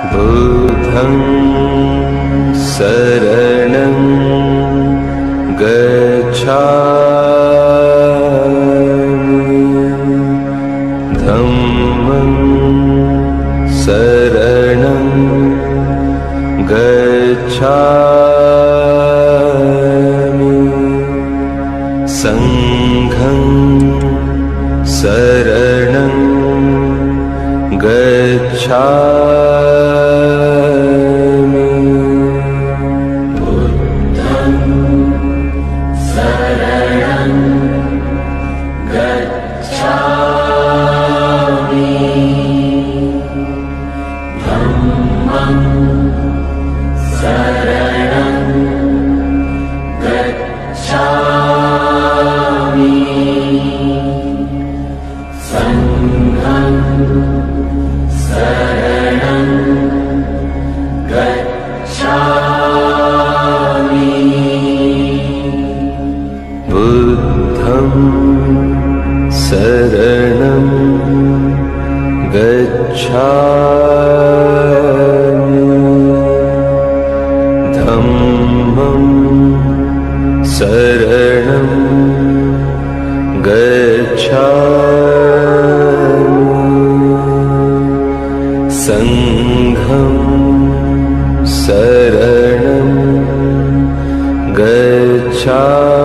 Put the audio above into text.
बुद्धं शरणं गच्छामि धम्मं शरणं गच्छामि संघं शरणं गच्छामि बुद्धं शरणं गच्छामि धम्मं शरणं गच्छामि संघं शरणं गच्छामि बुद्धं शरणं गच्छामि धम्मं शरणं गच्छामि संघं शरणं गच्छामि